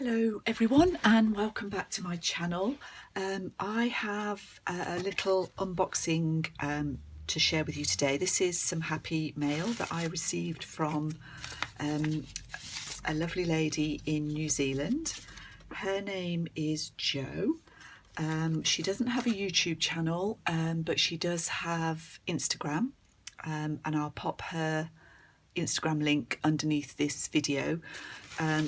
Hello everyone and welcome back to my channel. I have a little unboxing to share with you today. This is some happy mail that I received from a lovely lady in New Zealand. Her name is Jo. She doesn't have a YouTube channel, but she does have Instagram, and I'll pop her Instagram link underneath this video.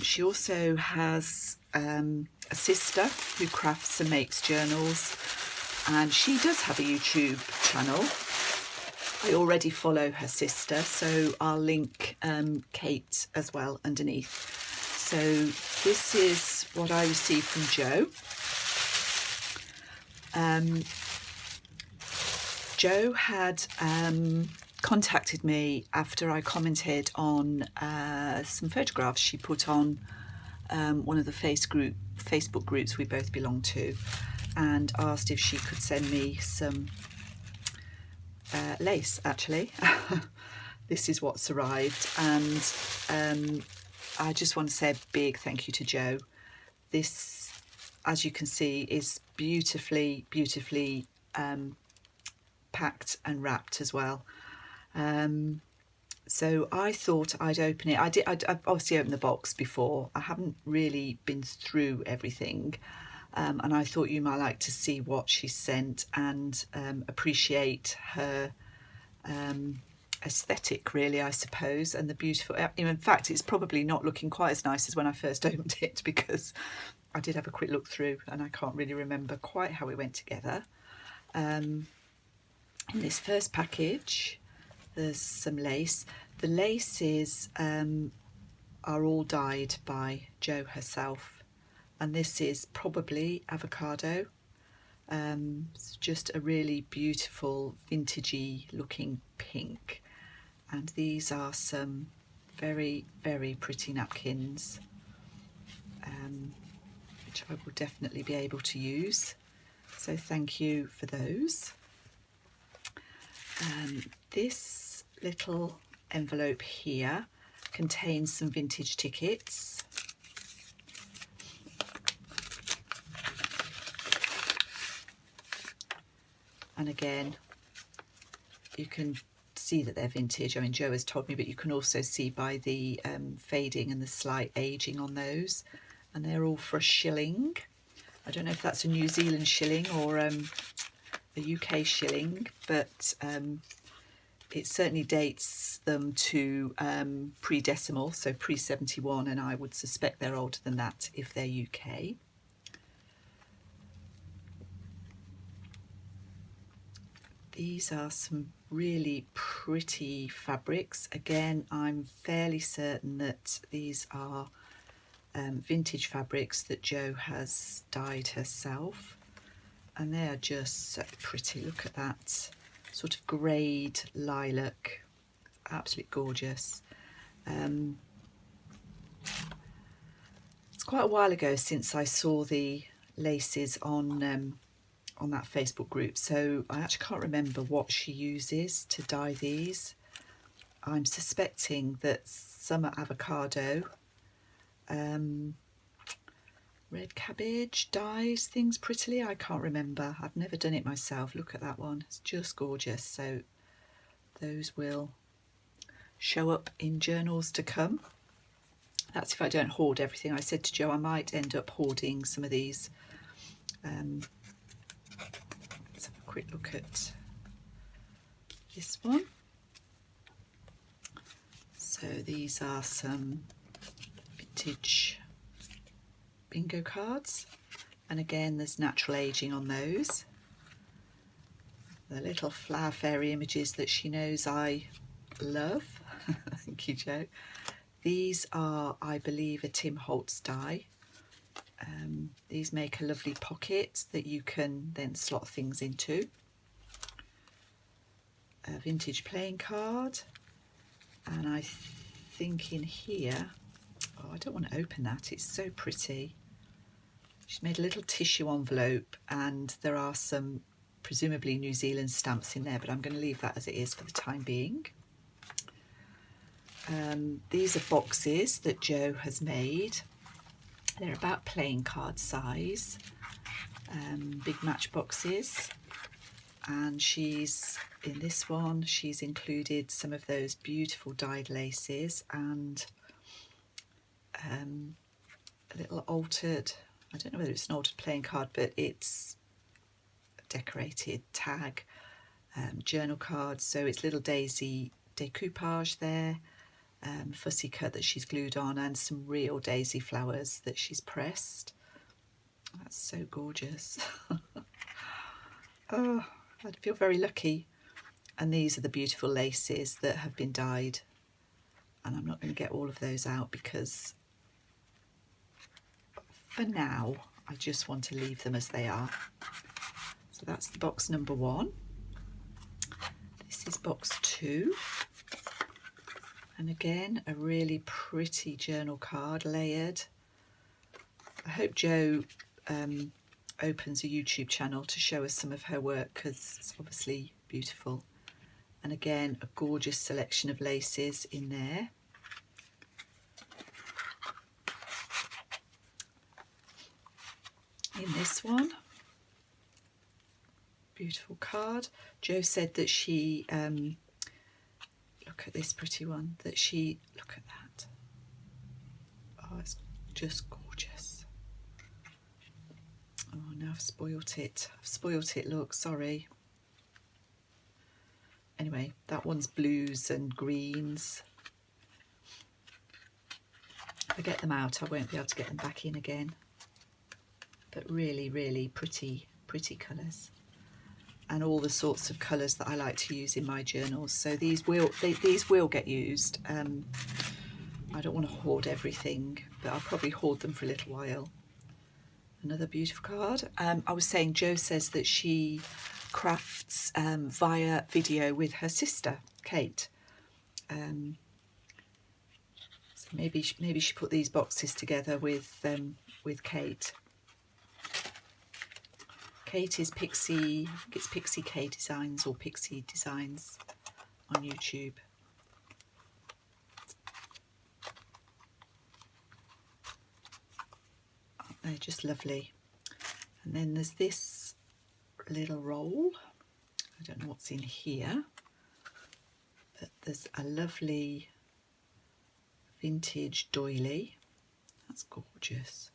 She also has a sister who crafts and makes journals, and she does have a YouTube channel. I already follow her sister, so I'll link Kate as well underneath. So this is what I received from Jo. Jo had contacted me after I commented on some photographs she put on one of the Facebook groups we both belong to, and asked if she could send me some lace. Actually, this is what's arrived, and I just want to say a big thank you to Jo. This, as you can see, is beautifully packed and wrapped as well. So I thought I'd open it. I've obviously opened the box before. I haven't really been through everything, and I thought you might like to see what she sent and appreciate her aesthetic, really, I suppose, and the beautiful. In fact, it's probably not looking quite as nice as when I first opened it, because I did have a quick look through and I can't really remember quite how it went together. In this first package, there's some lace. The laces are all dyed by Jo herself, and this is probably avocado. It's just a really beautiful vintagey looking pink, and these are some very pretty napkins, which I will definitely be able to use, so thank you for those. This little envelope here contains some vintage tickets. And again, you can see that they're vintage. I mean, Jo has told me, but you can also see by the fading and the slight aging on those. And they're all for £1. I don't know if that's a New Zealand shilling or a UK shilling, but it certainly dates them to pre-decimal, so pre-71, and I would suspect they're older than that if they're UK. These are some really pretty fabrics. Again, I'm fairly certain that these are vintage fabrics that Jo has dyed herself, and they are just so pretty. Look at that sort of greyed lilac, absolutely gorgeous. It's quite a while ago since I saw the laces on that Facebook group, so I actually can't remember what she uses to dye these. I'm suspecting that some are avocado. Red cabbage dyes things prettily. I can't remember. I've never done it myself. Look at that one. It's just gorgeous. So those will show up in journals to come. That's if I don't hoard everything. I said to Jo I might end up hoarding some of these. Let's have a quick look at this one. So these are some vintage bingo cards, and again there's natural aging on those. The little flower fairy images that she knows I love. Thank you, Jo. These are, I believe, a Tim Holtz die. These make a lovely pocket that you can then slot things into. A vintage playing card, and I think in here, oh, I don't want to open that, it's so pretty. She's made a little tissue envelope, and there are some presumably New Zealand stamps in there, but I'm going to leave that as it is for the time being. These are boxes that Jo has made, They're about playing card size, big matchboxes. And she's, in this one, she's included some of those beautiful dyed laces and a little altered, I don't know whether it's an altered playing card, but it's a decorated tag, journal cards. So it's little daisy decoupage there, fussy cut that she's glued on, and some real daisy flowers that she's pressed. That's so gorgeous. Oh, I feel very lucky. And these are the beautiful laces that have been dyed, and I'm not going to get all of those out because for now I just want to leave them as they are. So that's the box number 1. This is box 2, and again a really pretty journal card, layered. I hope Jo opens a YouTube channel to show us some of her work, because it's obviously beautiful. And again, a gorgeous selection of laces in there. In this one, beautiful card. Jo said that she, look at this pretty one, that she, look at that. Oh, it's just gorgeous. Oh, now I've spoilt it. I've spoilt it, look, sorry. Anyway, that one's blues and greens. If I get them out, I won't be able to get them back in again. But really, really pretty, pretty colours. And all the sorts of colours that I like to use in my journals. So these will get used. I don't want to hoard everything, but I'll probably hoard them for a little while. Another beautiful card. I was saying, Jo says that she crafts via video with her sister, Kate. So maybe she put these boxes together with Kate. Kate is Pixie, I think it's Pixie K Designs or Pixie Designs on YouTube. They're just lovely. And then there's this little roll. I don't know what's in here, but there's a lovely vintage doily. That's gorgeous.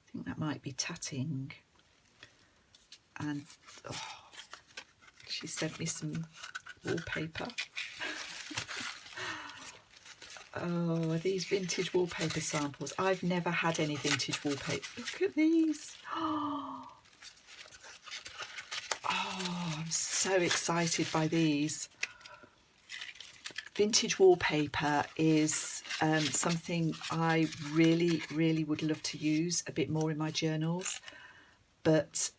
I think that might be tatting. And oh, she sent me some wallpaper. Oh, these vintage wallpaper samples. I've never had any vintage wallpaper. Look at these. Oh, I'm so excited by these. Vintage wallpaper is something I really, really would love to use a bit more in my journals, but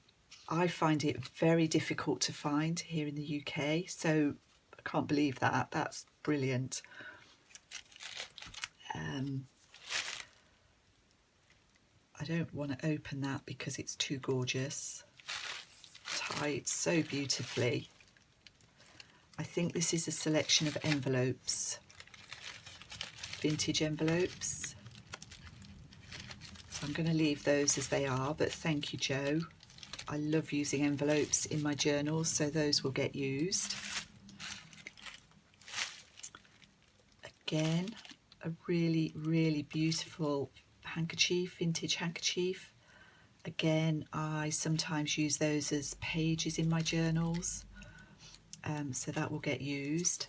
I find it very difficult to find here in the UK, so I can't believe that. That's brilliant. I don't want to open that because it's too gorgeous. Tied so beautifully. I think this is a selection of envelopes, vintage envelopes. So I'm going to leave those as they are, but thank you, Jo. I love using envelopes in my journals, so those will get used. Again, a really, really beautiful handkerchief, vintage handkerchief. Again, I sometimes use those as pages in my journals, so that will get used.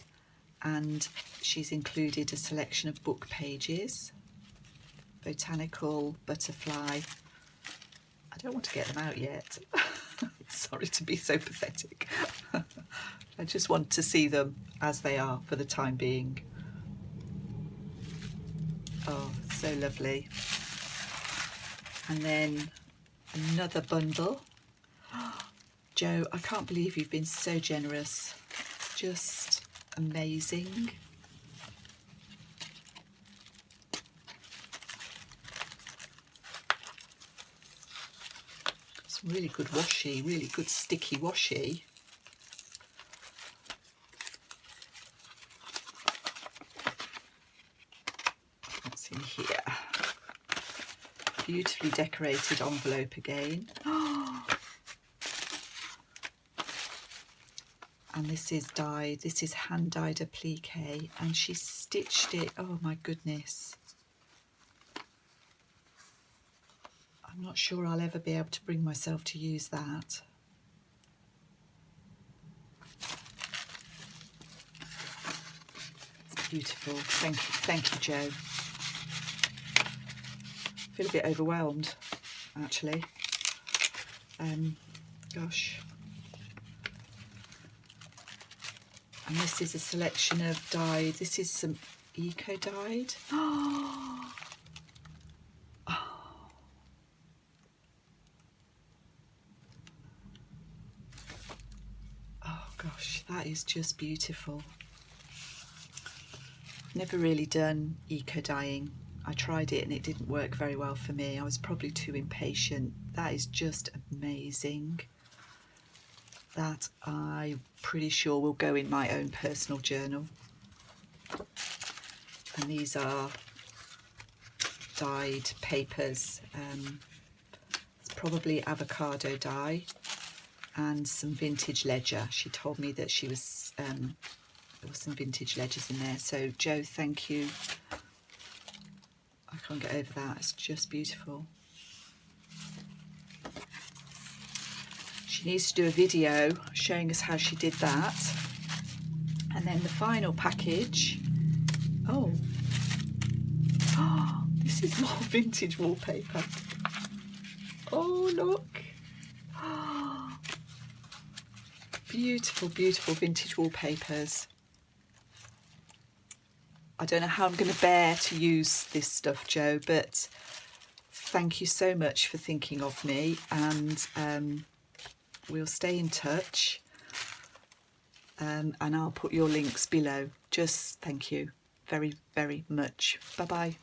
And she's included a selection of book pages, botanical, butterfly. I don't want to get them out yet. Sorry to be so pathetic. I just want to see them as they are for the time being. Oh, so lovely. And then another bundle. Jo, I can't believe you've been so generous. Just amazing. Some really good washi, really good sticky washi. What's in here? Beautifully decorated envelope again. And this is dyed, this is hand dyed applique, and she stitched it. Oh my goodness. I'm not sure I'll ever be able to bring myself to use that. It's beautiful. Thank you, Jo. I feel a bit overwhelmed, actually. Gosh. And this is a selection of dyed. This is some eco dyed. Oh gosh, that is just beautiful. Never really done eco dyeing. I tried it and it didn't work very well for me. I was probably too impatient. That is just amazing. That I'm pretty sure will go in my own personal journal. And these are dyed papers. It's probably avocado dye and some vintage ledger. She told me that she was there was some vintage ledgers in there. So Jo, thank you. I can't get over that. It's just beautiful. She needs to do a video showing us how she did that. And then the final package. Oh, this is more vintage wallpaper. Oh, look. Beautiful, beautiful vintage wallpapers. I don't know how I'm going to bear to use this stuff, Jo, but thank you so much for thinking of me, and we'll stay in touch, and I'll put your links below. Just thank you very, very much. Bye-bye.